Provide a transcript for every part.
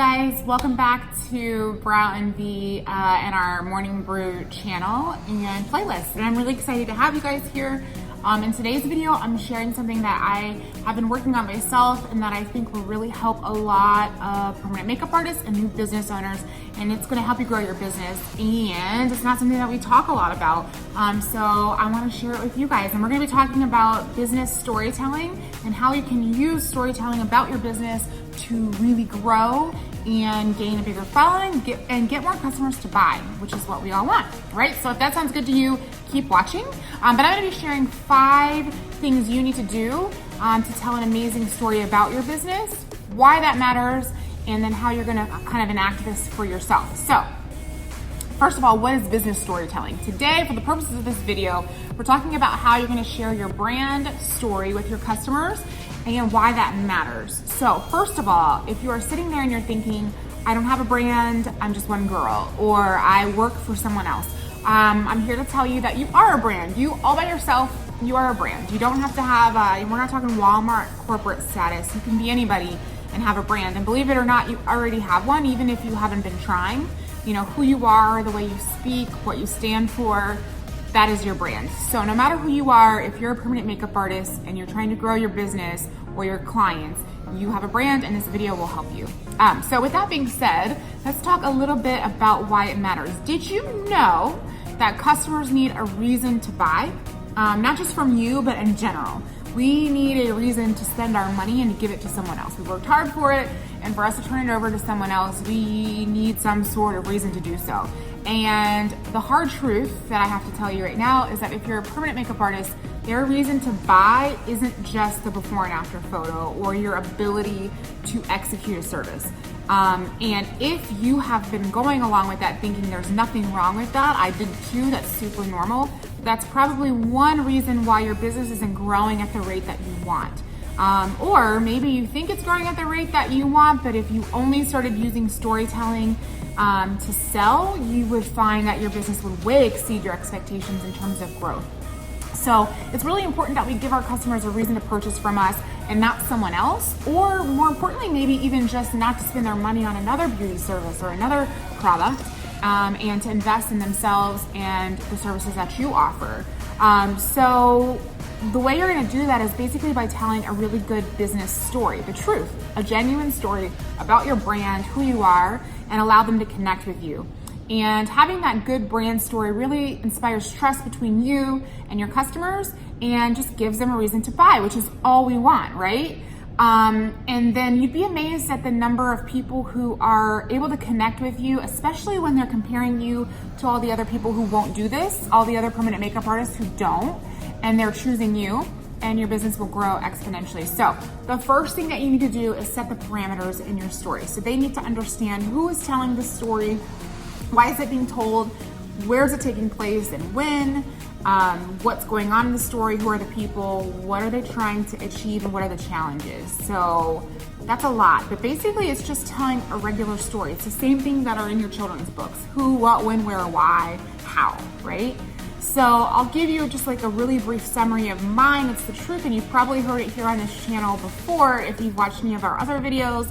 guys, welcome back to Brow and V and our Morning Brew channel and playlist. And I'm really excited to have you guys here. In today's video, I'm sharing something that I have been working on myself and that I think will really help a lot of permanent makeup artists and new business owners. And it's gonna help you grow your business. And it's not something that we talk a lot about. So I wanna share it with you guys. And we're gonna be talking about business storytelling and how you can use storytelling about your business to really grow and gain a bigger following and get more customers to buy, which is what we all want, right? So if that sounds good to you, keep watching. But I'm gonna be sharing 5 things you need to do to tell an amazing story about your business, why that matters, and then how you're gonna kind of enact this for yourself. So, first of all, what is business storytelling? Today, for the purposes of this video, we're talking about how you're gonna share your brand story with your customers and why that matters. So first of all, if you are sitting there and you're thinking, I don't have a brand, I'm just one girl, or I work for someone else, I'm here to tell you that you are a brand. You all by yourself, you are a brand. You don't have to have, we're not talking Walmart corporate status. You can be anybody and have a brand. And believe it or not, you already have one, even if you haven't been trying. You know, who you are, the way you speak, what you stand for, that is your brand. So no matter who you are, if you're a permanent makeup artist and you're trying to grow your business or your clients, you have a brand and this video will help you. So with that being said, let's talk a little bit about why it matters. Did you know that customers need a reason to buy? Not just from you, but in general. We need a reason to spend our money and to give it to someone else. We worked hard for it, and for us to turn it over to someone else, we need some sort of reason to do so. And the hard truth that I have to tell you right now is that if you're a permanent makeup artist, their reason to buy isn't just the before and after photo or your ability to execute a service. And if you have been going along with that thinking there's nothing wrong with that, I did too, that's super normal. That's probably one reason why your business isn't growing at the rate that you want. Or maybe you think it's growing at the rate that you want, but if you only started using storytelling to sell, you would find that your business would way exceed your expectations in terms of growth. So it's really important that we give our customers a reason to purchase from us and not someone else, or more importantly, maybe even just not to spend their money on another beauty service or another product, and to invest in themselves and the services that you offer. So the way you're gonna do that is basically by telling a really good business story, the truth, a genuine story about your brand, who you are, and allow them to connect with you. And having that good brand story really inspires trust between you and your customers and just gives them a reason to buy, which is all we want, right? And then you'd be amazed at the number of people who are able to connect with you, especially when they're comparing you to all the other people who won't do this, all the other permanent makeup artists who don't, and they're choosing you, and your business will grow exponentially. So the first thing that you need to do is set the parameters in your story. So they need to understand who is telling the story, why is it being told, where is it taking place and when, what's going on in the story, who are the people, what are they trying to achieve, and what are the challenges. So that's a lot, but basically it's just telling a regular story. It's the same thing that are in your children's books: who, what, when, where, why, how, right? So I'll give you just like a really brief summary of mine. It's the truth, and you've probably heard it here on this channel before if you've watched any of our other videos.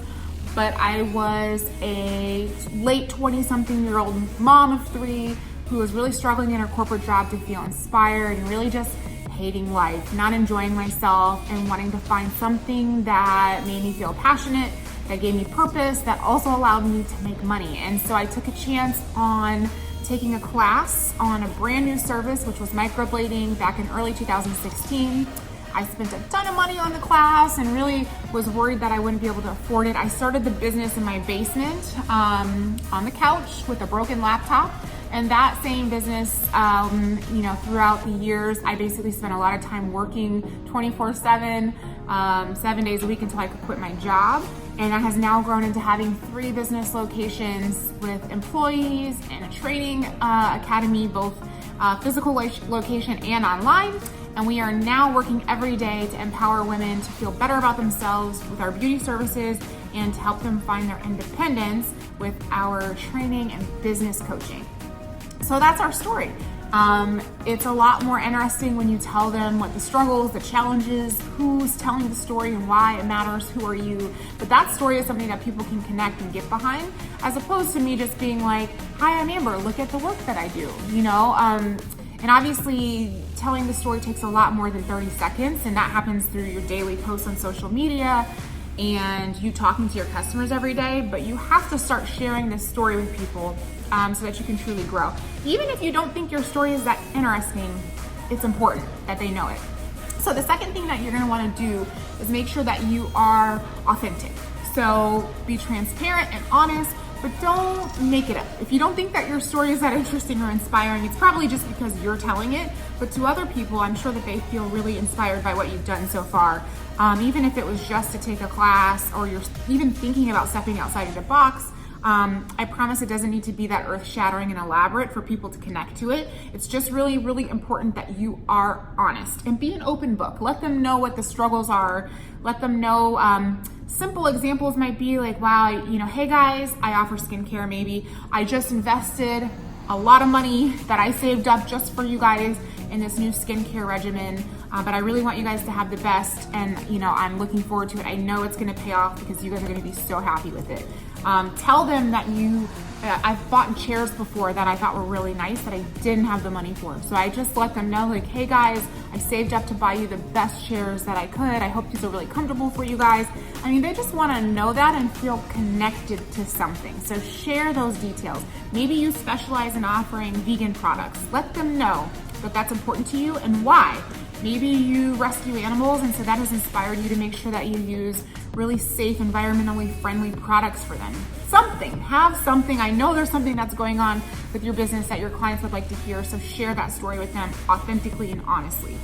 But I was a late 20-something-year-old mom of 3 who was really struggling in her corporate job to feel inspired and really just hating life, not enjoying myself, and wanting to find something that made me feel passionate, that gave me purpose, that also allowed me to make money. And so I took a chance on taking a class on a brand new service, which was microblading, back in early 2016. I spent a ton of money on the class and really was worried that I wouldn't be able to afford it. I started the business in my basement on the couch with a broken laptop. And that same business, throughout the years, I basically spent a lot of time working 24/7, 7 days a week until I could quit my job. And that has now grown into having 3 business locations with employees and a training academy, both physical location and online. And we are now working every day to empower women to feel better about themselves with our beauty services and to help them find their independence with our training and business coaching. So that's our story. It's a lot more interesting when you tell them what the struggles, the challenges, who's telling the story and why it matters, who are you. But that story is something that people can connect and get behind, as opposed to me just being like, hi, I'm Amber, look at the work that I do, you know? And obviously telling the story takes a lot more than 30 seconds, and that happens through your daily posts on social media and you talking to your customers every day. But you have to start sharing this story with people so that you can truly grow. Even if you don't think your story is that interesting, it's important that they know it. So the second thing that you're gonna wanna do is make sure that you are authentic. So be transparent and honest, but don't make it up. If you don't think that your story is that interesting or inspiring, it's probably just because you're telling it. But to other people, I'm sure that they feel really inspired by what you've done so far. Even if it was just to take a class, or you're even thinking about stepping outside of the box, I promise it doesn't need to be that earth-shattering and elaborate for people to connect to it. It's just really, really important that you are honest and be an open book. Let them know what the struggles are. Let them know, simple examples might be like, wow, you know, hey guys, I offer skincare maybe. I just invested a lot of money that I saved up just for you guys in this new skincare regimen. But I really want you guys to have the best, and you know, I'm looking forward to it. I know it's gonna pay off because you guys are gonna be so happy with it. Tell them that I've bought chairs before that I thought were really nice that I didn't have the money for. So I just let them know like, hey guys, I saved up to buy you the best chairs that I could. I hope these are really comfortable for you guys. I mean, they just wanna know that and feel connected to something. So share those details. Maybe you specialize in offering vegan products. Let them know that that's important to you and why. Maybe you rescue animals, and so that has inspired you to make sure that you use really safe, environmentally friendly products for them. Have something. I know there's something that's going on with your business that your clients would like to hear, so share that story with them authentically and honestly.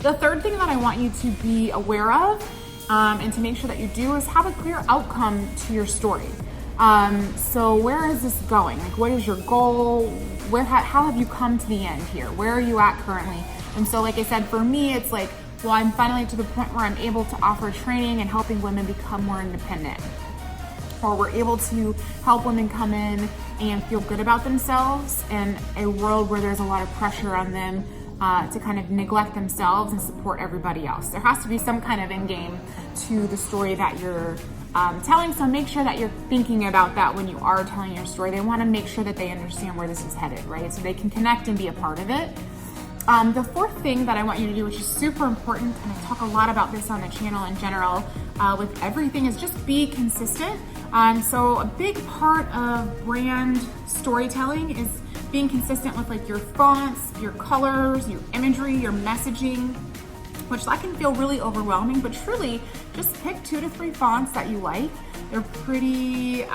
The third thing that I want you to be aware of, and to make sure that you do, is have a clear outcome to your story. So where is this going? Like, what is your goal? How have you come to the end here? Where are you at currently? And so, like I said, for me, it's like, well, I'm finally to the point where I'm able to offer training and helping women become more independent. Or we're able to help women come in and feel good about themselves in a world where there's a lot of pressure on them to kind of neglect themselves and support everybody else. There has to be some kind of end game to the story that you're telling, so make sure that you're thinking about that when you are telling your story. They want to make sure that they understand where this is headed, right? So they can connect and be a part of it. The fourth thing that I want you to do, which is super important, and I talk a lot about this on the channel in general with everything, is just be consistent. So a big part of brand storytelling is being consistent with like your fonts, your colors, your imagery, your messaging, which that can feel really overwhelming, but truly just pick 2 to 3 fonts that you like. They're pretty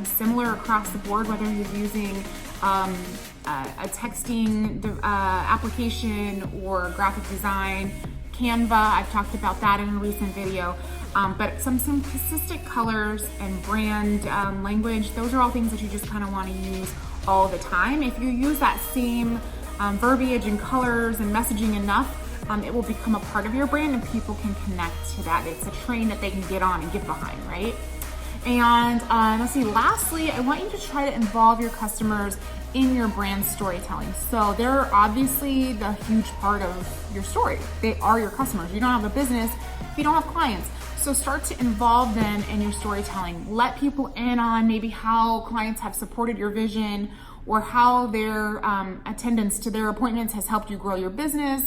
similar across the board, whether you're using a texting application or graphic design. Canva, I've talked about that in a recent video. But some consistent colors and brand language, those are all things that you just kind of want to use all the time. If you use that same verbiage and colors and messaging enough, it will become a part of your brand and people can connect to that. It's a train that they can get on and get behind, right? And let's see, lastly, I want you to try to involve your customers in your brand storytelling. So they're obviously the huge part of your story. They are your customers. You don't have a business if you don't have clients. So start to involve them in your storytelling. Let people in on maybe how clients have supported your vision, or how their attendance to their appointments has helped you grow your business.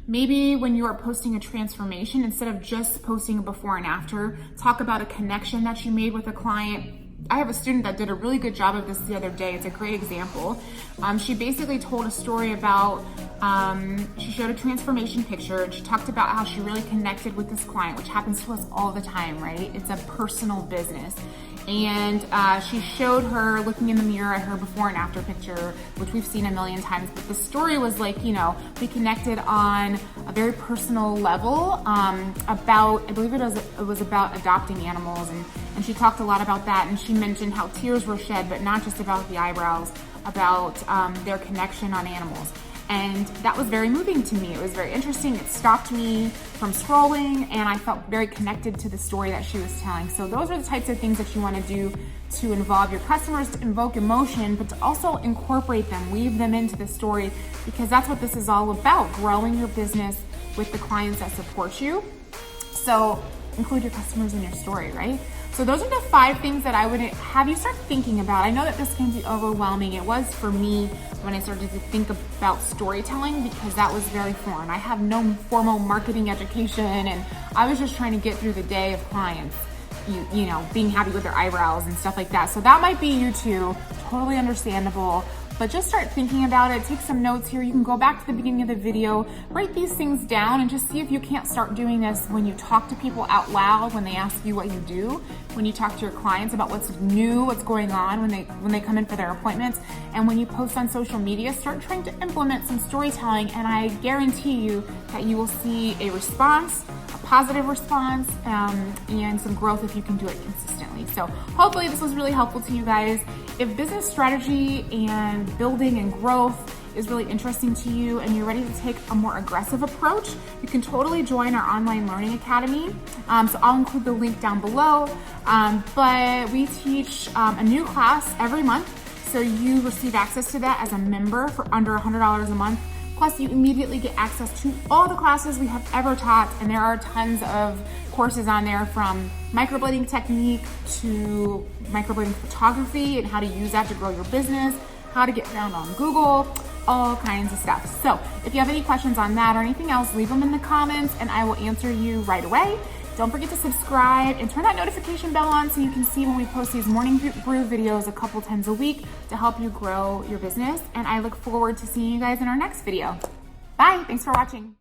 Maybe when you are posting a transformation, instead of just posting a before and after, talk about a connection that you made with a client. I have a student that did a really good job of this the other day. It's a great example. She basically told a story about, she showed a transformation picture, and she talked about how she really connected with this client, which happens to us all the time, right? It's a personal business. And she showed her looking in the mirror at her before and after picture, which we've seen a million times. But the story was like, you know, we connected on a very personal level about, I believe it was about adopting animals. And she talked a lot about that. And she mentioned how tears were shed, but not just about the eyebrows, about their connection on animals. And that was very moving to me. It was very interesting. It stopped me from scrolling, and I felt very connected to the story that she was telling. So those are the types of things that you want to do to involve your customers, to invoke emotion, but to also incorporate them, weave them into the story, because that's what this is all about, growing your business with the clients that support you. So include your customers in your story, right? So those are the 5 things that I would have you start thinking about. I know that this can be overwhelming. It was for me when I started to think about storytelling, because that was very foreign. I have no formal marketing education, and I was just trying to get through the day of clients, you know, being happy with their eyebrows and stuff like that. So that might be you too, totally understandable. But just start thinking about it. Take some notes here. You can go back to the beginning of the video, write these things down, and just see if you can't start doing this when you talk to people out loud, when they ask you what you do, when you talk to your clients about what's new, what's going on when they come in for their appointments, and when you post on social media. Start trying to implement some storytelling, and I guarantee you that you will see a response, a positive response, and some growth if you can do it consistently. So hopefully this was really helpful to you guys. If business strategy and building and growth is really interesting to you and you're ready to take a more aggressive approach, you can totally join our online learning academy. So I'll include the link down below. But we teach a new class every month. So you receive access to that as a member for under $100 a month. Plus you immediately get access to all the classes we have ever taught. And there are tons of courses on there, from microblading technique to microblading photography and how to use that to grow your business, how to get found on Google, all kinds of stuff. So if you have any questions on that or anything else, leave them in the comments and I will answer you right away. Don't forget to subscribe and turn that notification bell on so you can see when we post these morning brew videos a couple times a week to help you grow your business. And I look forward to seeing you guys in our next video. Bye, thanks for watching.